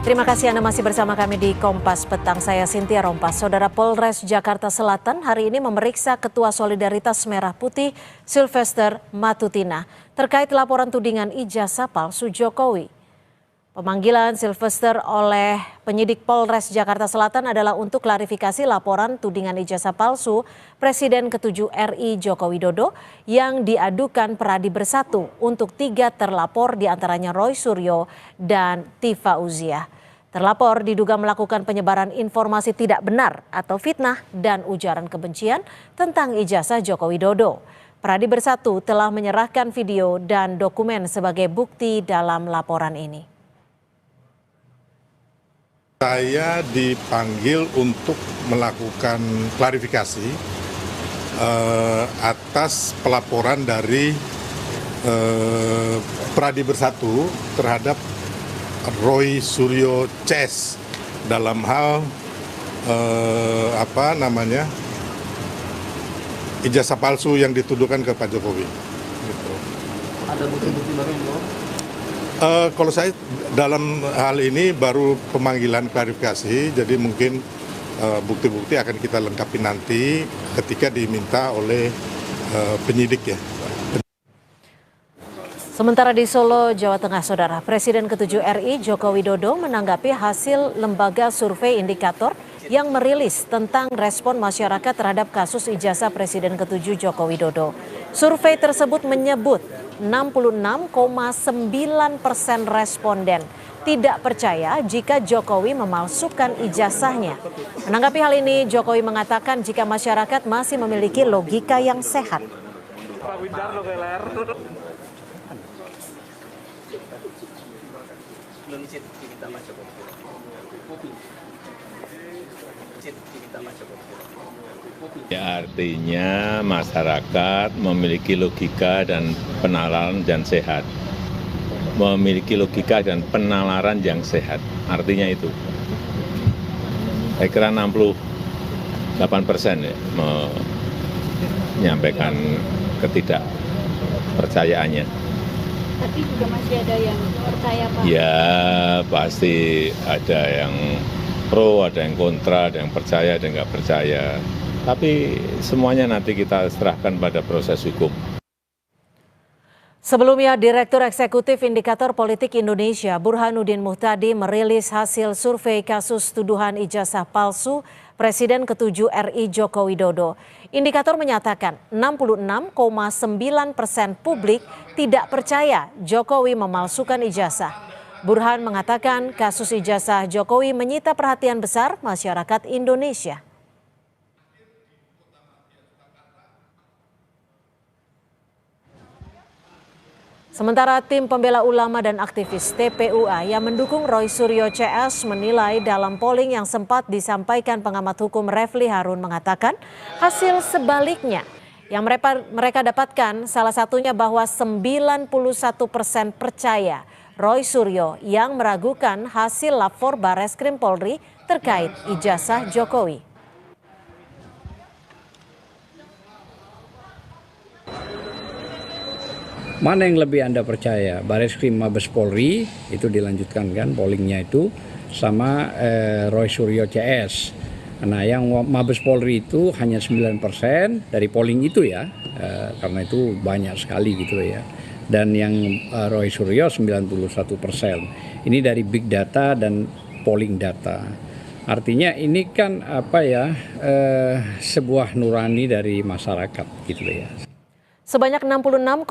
Terima kasih Anda masih bersama kami di Kompas Petang. Saya Cynthia Rompas. Saudara Polres Jakarta Selatan hari ini memeriksa Ketua Solidaritas Merah Putih Sylvester Matutina terkait laporan tudingan ijazah palsu Jokowi. Pemanggilan Sylvester oleh penyidik Polres Jakarta Selatan adalah untuk klarifikasi laporan tudingan ijazah palsu Presiden ke-7 RI Joko Widodo yang diadukan Peradi Bersatu untuk 3 terlapor diantaranya Roy Suryo dan Tifa Uziah. Terlapor diduga melakukan penyebaran informasi tidak benar atau fitnah dan ujaran kebencian tentang ijazah Joko Widodo. Peradi Bersatu telah menyerahkan video dan dokumen sebagai bukti dalam laporan ini. Saya dipanggil untuk melakukan klarifikasi atas pelaporan dari Peradi Bersatu terhadap Roy Suryo CS dalam hal ijazah palsu yang dituduhkan ke Pak Jokowi. Gitu. Ada bukti-bukti baru yang kalau saya dalam hal ini baru pemanggilan klarifikasi, jadi mungkin bukti-bukti akan kita lengkapi nanti ketika diminta oleh penyidik ya. Sementara di Solo, Jawa Tengah, Saudara, Presiden ke-7 RI Joko Widodo menanggapi hasil lembaga survei indikator yang merilis tentang respon masyarakat terhadap kasus ijazah Presiden ke-7 Joko Widodo. Survei tersebut menyebut 66,9% responden tidak percaya jika Jokowi memalsukan ijazahnya. Menanggapi hal ini, Jokowi mengatakan jika masyarakat masih memiliki logika yang sehat. Ya, artinya masyarakat memiliki logika dan penalaran dan sehat. Memiliki logika dan penalaran yang sehat. Artinya itu. Saya kira 68% ya, menyampaikan ketidakpercayaannya. Tapi juga masih ada yang percaya, Pak? Ya, pasti ada yang pro, ada yang kontra, ada yang percaya, ada yang nggak percaya. Tapi semuanya nanti kita serahkan pada proses hukum. Sebelumnya, Direktur Eksekutif Indikator Politik Indonesia Burhanuddin Muhtadi merilis hasil survei kasus tuduhan ijazah palsu Presiden ke-7 RI Joko Widodo. Indikator menyatakan 66,9% publik tidak percaya Jokowi memalsukan ijazah. Burhan mengatakan kasus ijazah Jokowi menyita perhatian besar masyarakat Indonesia. Sementara tim pembela ulama dan aktivis TPUA yang mendukung Roy Suryo CS menilai dalam polling yang sempat disampaikan pengamat hukum Refli Harun mengatakan hasil sebaliknya. Yang mereka dapatkan salah satunya bahwa 91% percaya Roy Suryo yang meragukan hasil lapor Bareskrim Polri terkait ijazah Jokowi. Mana yang lebih Anda percaya? Bareskrim Mabes Polri itu dilanjutkan kan pollingnya itu sama Roy Suryo CS. Nah yang Mabes Polri itu hanya 9% dari polling itu ya, karena itu banyak sekali gitu ya. Dan yang Roy Suryo 91%. Ini dari big data dan polling data. Artinya ini kan sebuah nurani dari masyarakat gitu ya. Sebanyak 66,9%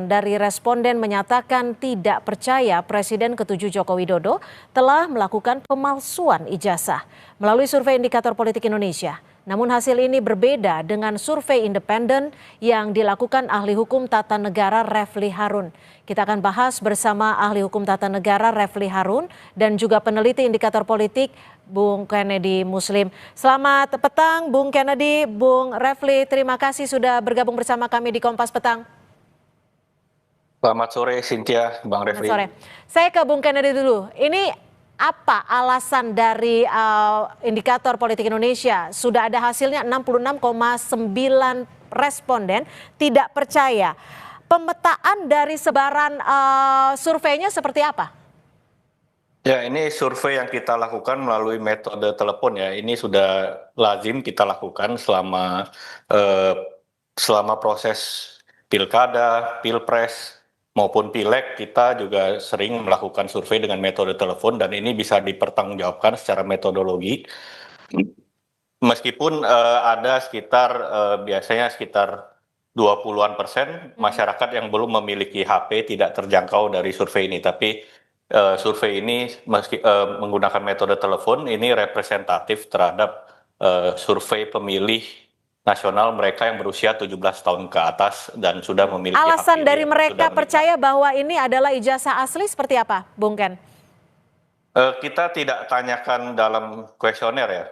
dari responden menyatakan tidak percaya Presiden ke-7 Joko Widodo telah melakukan pemalsuan ijazah melalui survei Indikator Politik Indonesia. Namun hasil ini berbeda dengan survei independen yang dilakukan ahli hukum tata negara Refli Harun. Kita akan bahas bersama ahli hukum tata negara Refli Harun dan juga peneliti Indikator Politik Bung Kennedy Muslim. Selamat petang Bung Kennedy, Bung Refli, terima kasih sudah bergabung bersama kami di Kompas Petang. Selamat sore Cynthia, Bang Refli. Selamat sore. Saya ke Bung Kennedy dulu. Ini apa alasan dari Indikator Politik Indonesia? Sudah ada hasilnya 66,9 responden tidak percaya. Pemetaan dari sebaran surveinya seperti apa? Ya, ini survei yang kita lakukan melalui metode telepon ya. Ini sudah lazim kita lakukan eh, selama proses pilkada, pilpres maupun pileg. Kita juga sering melakukan survei dengan metode telepon dan ini bisa dipertanggungjawabkan secara metodologi. Meskipun ada sekitar biasanya sekitar 20-an% masyarakat yang belum memiliki HP tidak terjangkau dari survei ini, tapi survei ini menggunakan metode telepon ini representatif terhadap survei pemilih nasional mereka yang berusia 17 tahun ke atas dan sudah memiliki Alasan HP dari yang mereka sudah percaya bahwa ini adalah ijazah asli seperti apa, Bung Ken? Kita tidak tanyakan dalam kuesioner ya,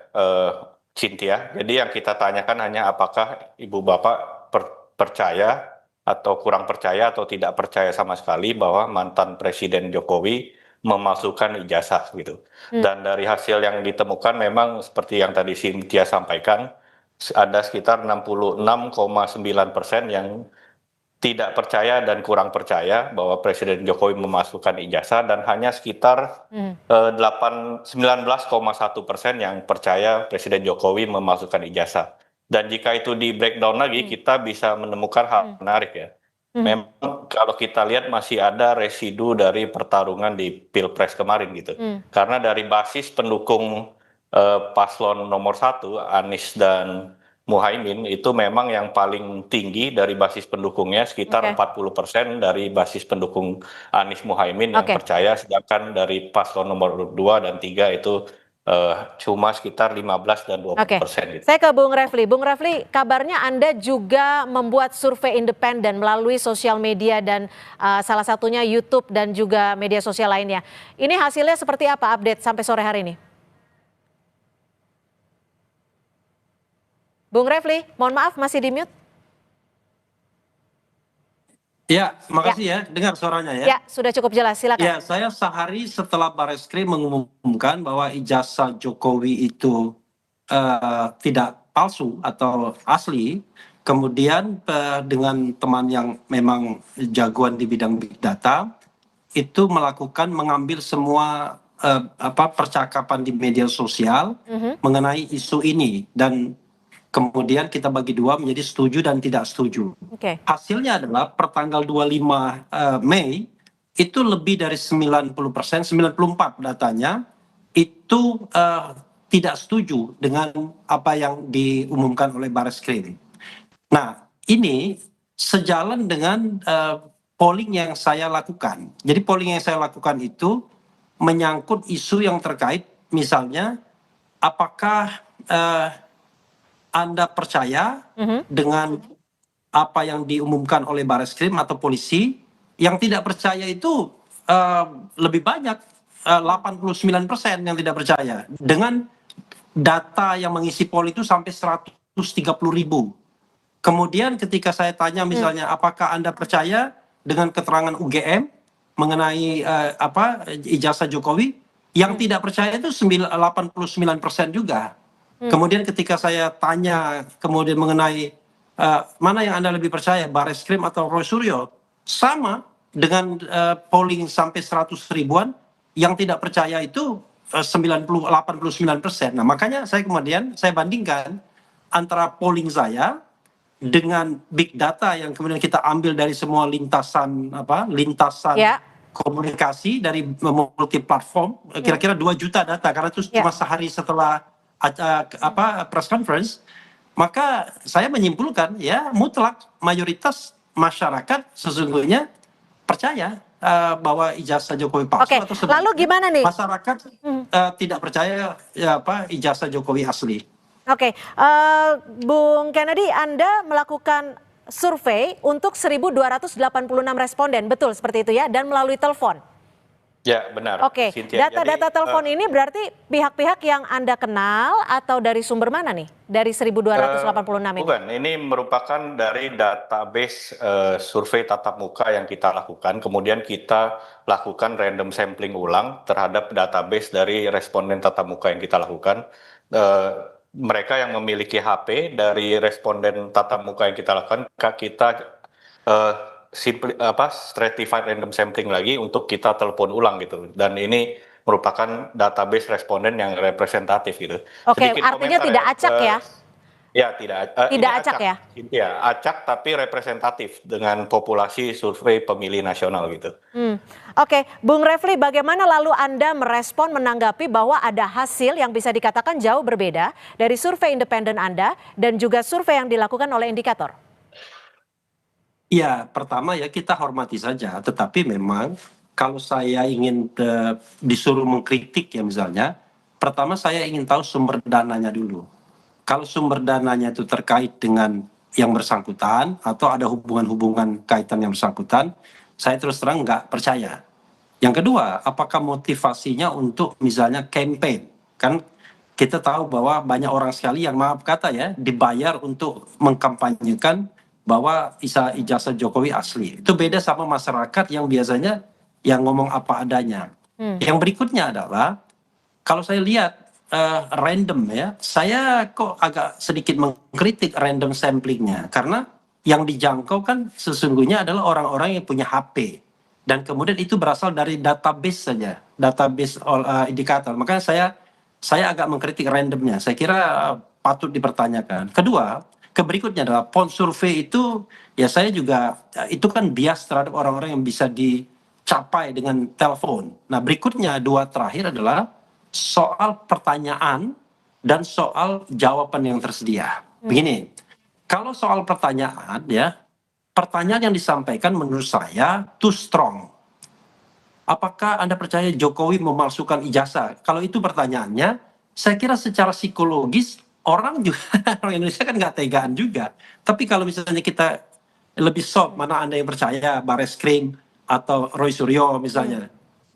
Cynthia. Jadi yang kita tanyakan hanya apakah ibu bapak percaya atau kurang percaya atau tidak percaya sama sekali bahwa mantan Presiden Jokowi memalsukan ijazah gitu. Dan dari hasil yang ditemukan memang seperti yang tadi Cynthia sampaikan, ada sekitar 66,9% yang tidak percaya dan kurang percaya bahwa Presiden Jokowi memasukkan ijazah dan hanya sekitar 19,1% yang percaya Presiden Jokowi memasukkan ijazah. Dan jika itu di breakdown lagi, kita bisa menemukan hal menarik ya. Memang kalau kita lihat masih ada residu dari pertarungan di Pilpres kemarin gitu. Karena dari basis pendukung paslon nomor 1, Anies dan Muhaimin itu memang yang paling tinggi dari basis pendukungnya sekitar 40% dari basis pendukung Anies Muhaimin yang percaya, sedangkan dari paslon nomor 2 dan 3 itu cuma sekitar 15 dan 20% gitu. Saya ke Bung Refli. Bung Refli, kabarnya Anda juga membuat survei independen melalui sosial media dan salah satunya YouTube dan juga media sosial lainnya. Ini hasilnya seperti apa update sampai sore hari ini? Bung Refli, mohon maaf masih di mute. Ya, makasih ya, dengar suaranya ya. Ya, sudah cukup jelas, silakan. Ya, saya sehari setelah Barreskrim mengumumkan bahwa ijazah Jokowi itu tidak palsu atau asli, kemudian dengan teman yang memang jagoan di bidang big data, itu mengambil semua percakapan di media sosial mengenai isu ini dan kemudian kita bagi dua menjadi setuju dan tidak setuju. Hasilnya adalah per tanggal 25 Mei itu lebih dari 90%, 94 datanya itu tidak setuju dengan apa yang diumumkan oleh Barreskrim. Nah, ini sejalan dengan polling yang saya lakukan. Jadi polling yang saya lakukan itu menyangkut isu yang terkait misalnya apakah Anda percaya dengan apa yang diumumkan oleh Barreskrim atau polisi? Yang tidak percaya itu lebih banyak, 89% yang tidak percaya. Dengan data yang mengisi poll itu sampai 130.000. Kemudian ketika saya tanya misalnya apakah Anda percaya dengan keterangan UGM mengenai ijazah Jokowi? Yang tidak percaya itu 89% juga. Kemudian ketika saya tanya kemudian mengenai mana yang Anda lebih percaya, Barreskrim atau Roy Suryo, sama dengan polling sampai 100 ribuan, yang tidak percaya itu 89%. Nah, makanya saya bandingkan antara polling saya dengan big data yang kemudian kita ambil dari semua lintasan komunikasi dari multi platform, kira-kira 2 juta data karena itu cuma sehari setelah press conference, maka saya menyimpulkan ya mutlak mayoritas masyarakat sesungguhnya percaya bahwa ijazah Jokowi palsu atau sebaliknya. Lalu gimana nih? Masyarakat tidak percaya ijazah Jokowi asli. Bung Kennedy, Anda melakukan survei untuk 1.286 responden, betul seperti itu ya, dan melalui telepon. Ya, benar. Data-data telepon ini berarti pihak-pihak yang Anda kenal atau dari sumber mana nih? Dari 1.286 ini? Bukan, ini merupakan dari database survei tatap muka yang kita lakukan. Kemudian kita lakukan random sampling ulang terhadap database dari responden tatap muka yang kita lakukan. Mereka yang memiliki HP dari responden tatap muka yang kita lakukan, kita stratified random sampling lagi untuk kita telepon ulang gitu. Dan ini merupakan database responden yang representatif gitu. Oke, Sedikit artinya komentar tidak acak ya? Ya, tidak. Ini Tidak acak ya? Ya, acak tapi representatif dengan populasi survei pemilih nasional gitu. Oke, Bung Refli, bagaimana lalu Anda merespon menanggapi bahwa ada hasil yang bisa dikatakan jauh berbeda dari survei independen Anda dan juga survei yang dilakukan oleh indikator? Ya, pertama ya kita hormati saja, tetapi memang kalau saya ingin disuruh mengkritik ya misalnya, pertama saya ingin tahu sumber dananya dulu. Kalau sumber dananya itu terkait dengan yang bersangkutan atau ada hubungan-hubungan kaitan yang bersangkutan, saya terus terang nggak percaya. Yang kedua, apakah motivasinya untuk misalnya campaign? Kan kita tahu bahwa banyak orang sekali yang maaf kata ya dibayar untuk mengkampanyekan bahwa ijazah Jokowi asli. Itu beda sama masyarakat yang biasanya yang ngomong apa adanya. Yang berikutnya adalah kalau saya lihat random ya, saya kok agak sedikit mengkritik random samplingnya karena yang dijangkau kan sesungguhnya adalah orang-orang yang punya HP dan kemudian itu berasal dari database saja, database indikator. Makanya saya agak mengkritik randomnya. Saya kira patut dipertanyakan. Kedua, berikutnya adalah pon survei itu ya saya juga itu kan bias terhadap orang-orang yang bisa dicapai dengan telepon. Nah berikutnya dua terakhir adalah soal pertanyaan dan soal jawaban yang tersedia. Begini, kalau soal pertanyaan ya, pertanyaan yang disampaikan menurut saya too strong. Apakah Anda percaya Jokowi memalsukan ijazah? Kalau itu pertanyaannya, saya kira secara psikologis orang juga orang Indonesia kan nggak tegaan juga. Tapi kalau misalnya kita lebih soft, mana Anda yang percaya Bareskrim atau Roy Suryo misalnya.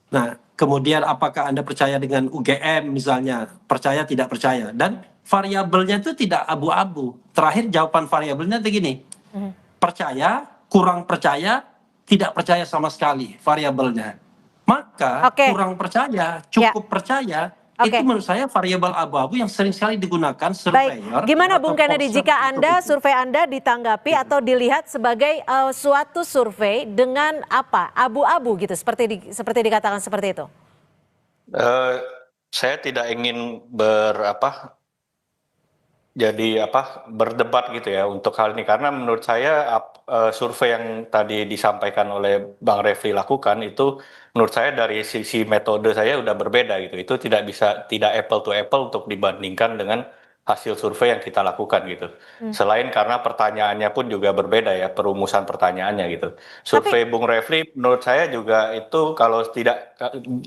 Nah, kemudian apakah Anda percaya dengan UGM misalnya, percaya tidak percaya, dan variabelnya itu tidak abu-abu. Terakhir jawaban variabelnya begini, percaya, kurang percaya, tidak percaya sama sekali variabelnya. Maka kurang percaya, cukup percaya, itu menurut saya variabel abu-abu yang sering sekali digunakan surveyor. Baik, gimana Bung Kennedy jika survei Anda ditanggapi atau dilihat sebagai suatu survei dengan apa abu-abu gitu seperti dikatakan seperti itu? Saya tidak ingin berdebat gitu ya untuk hal ini karena menurut saya survei yang tadi disampaikan oleh Bang Refli lakukan itu menurut saya dari sisi metode saya udah berbeda gitu. Itu tidak apple to apple untuk dibandingkan dengan hasil survei yang kita lakukan gitu. Selain karena pertanyaannya pun juga berbeda ya, perumusan pertanyaannya gitu. Survei Bung Refli menurut saya juga itu kalau tidak,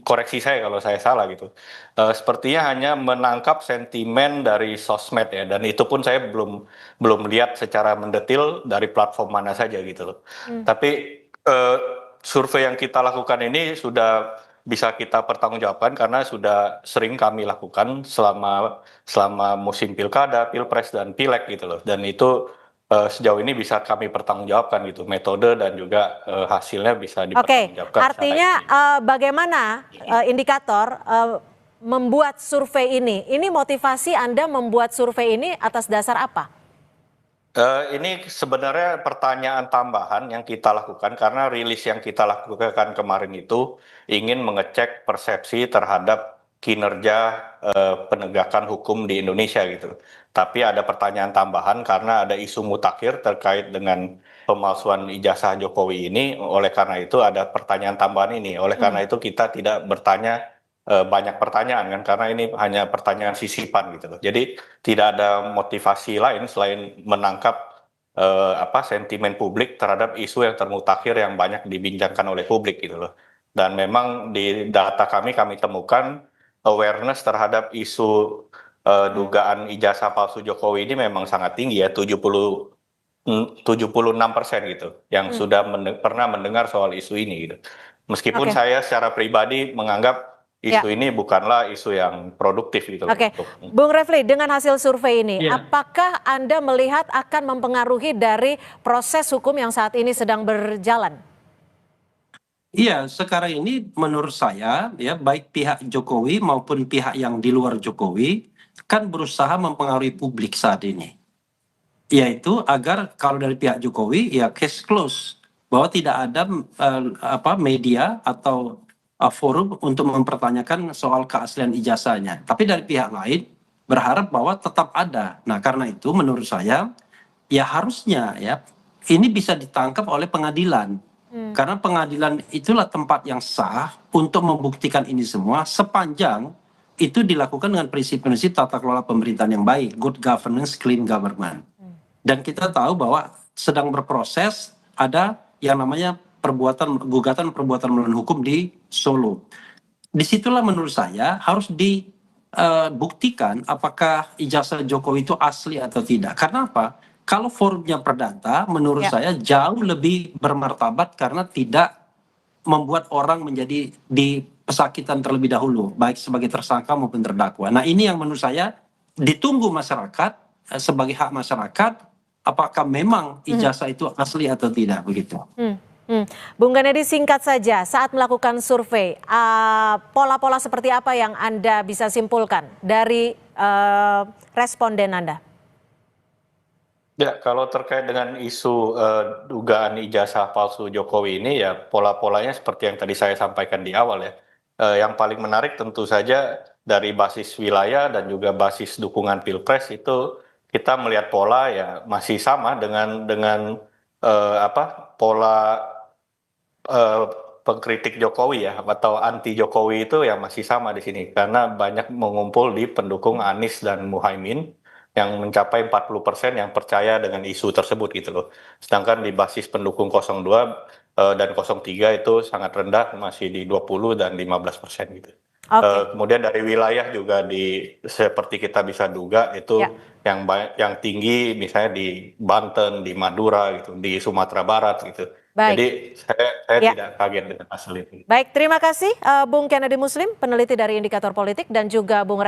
koreksi saya kalau saya salah gitu. Sepertinya hanya menangkap sentimen dari sosmed ya, dan itu pun saya belum lihat secara mendetil dari platform mana saja gitu loh. Tapi survei yang kita lakukan ini sudah bisa kita pertanggungjawabkan karena sudah sering kami lakukan selama musim pilkada, pilpres dan pileg gitu loh. Dan itu sejauh ini bisa kami pertanggungjawabkan gitu, metode dan juga hasilnya bisa dipertanggungjawabkan. Artinya bagaimana indikator membuat survei ini? Ini motivasi Anda membuat survei ini atas dasar apa? Ini sebenarnya pertanyaan tambahan yang kita lakukan karena rilis yang kita lakukan kemarin itu ingin mengecek persepsi terhadap kinerja penegakan hukum di Indonesia gitu. Tapi ada pertanyaan tambahan karena ada isu mutakhir terkait dengan pemalsuan ijazah Jokowi ini. Oleh karena itu ada pertanyaan tambahan ini. Oleh karena itu kita tidak bertanya banyak pertanyaan kan karena ini hanya pertanyaan sisipan gitu loh. Jadi tidak ada motivasi lain selain menangkap sentimen publik terhadap isu yang termutakhir yang banyak dibincangkan oleh publik gitu loh. Dan memang di data kami temukan awareness terhadap isu dugaan ijazah palsu Jokowi ini memang sangat tinggi ya, 76% gitu yang sudah pernah mendengar soal isu ini gitu. Meskipun saya secara pribadi menganggap isu ini bukanlah isu yang produktif gitu. Bung Refli, dengan hasil survei ini, apakah Anda melihat akan mempengaruhi dari proses hukum yang saat ini sedang berjalan? Iya, sekarang ini menurut saya ya baik pihak Jokowi maupun pihak yang di luar Jokowi kan berusaha mempengaruhi publik saat ini. Yaitu agar kalau dari pihak Jokowi ya case close, bahwa tidak ada media atau forum untuk mempertanyakan soal keaslian ijazahnya. Tapi dari pihak lain berharap bahwa tetap ada. Nah, karena itu menurut saya ya harusnya ya ini bisa ditangkap oleh pengadilan. Karena pengadilan itulah tempat yang sah untuk membuktikan ini semua sepanjang itu dilakukan dengan prinsip-prinsip tata kelola pemerintahan yang baik, good governance, clean government. Dan kita tahu bahwa sedang berproses ada yang namanya gugatan perbuatan melawan hukum di Solo. Disitulah menurut saya harus dibuktikan apakah ijazah Jokowi itu asli atau tidak. Karena apa? Kalau forumnya perdata, menurut saya jauh lebih bermartabat karena tidak membuat orang menjadi pesakitan terlebih dahulu, baik sebagai tersangka maupun terdakwa. Nah, ini yang menurut saya ditunggu masyarakat sebagai hak masyarakat, apakah memang ijazah itu asli atau tidak, begitu. Bung Ganedi, singkat saja, saat melakukan survei, pola-pola seperti apa yang Anda bisa simpulkan dari responden Anda? Ya, kalau terkait dengan isu dugaan ijazah palsu Jokowi ini, ya pola-polanya seperti yang tadi saya sampaikan di awal ya. Yang paling menarik tentu saja dari basis wilayah dan juga basis dukungan Pilpres itu kita melihat pola ya masih sama dengan pola pengkritik Jokowi ya atau anti Jokowi itu ya masih sama di sini karena banyak mengumpul di pendukung Anies dan Muhaimin yang mencapai 40% yang percaya dengan isu tersebut gitu loh. Sedangkan di basis pendukung 02 dan 03 itu sangat rendah, masih di 20 dan 15% gitu. Kemudian dari wilayah juga seperti kita bisa duga itu yang tinggi misalnya di Banten, di Madura gitu, di Sumatera Barat gitu. Baik. Jadi saya tidak kaget dengan hasil itu. Baik, terima kasih Bung Kennedy Muslim, peneliti dari Indikator Politik, dan juga Bung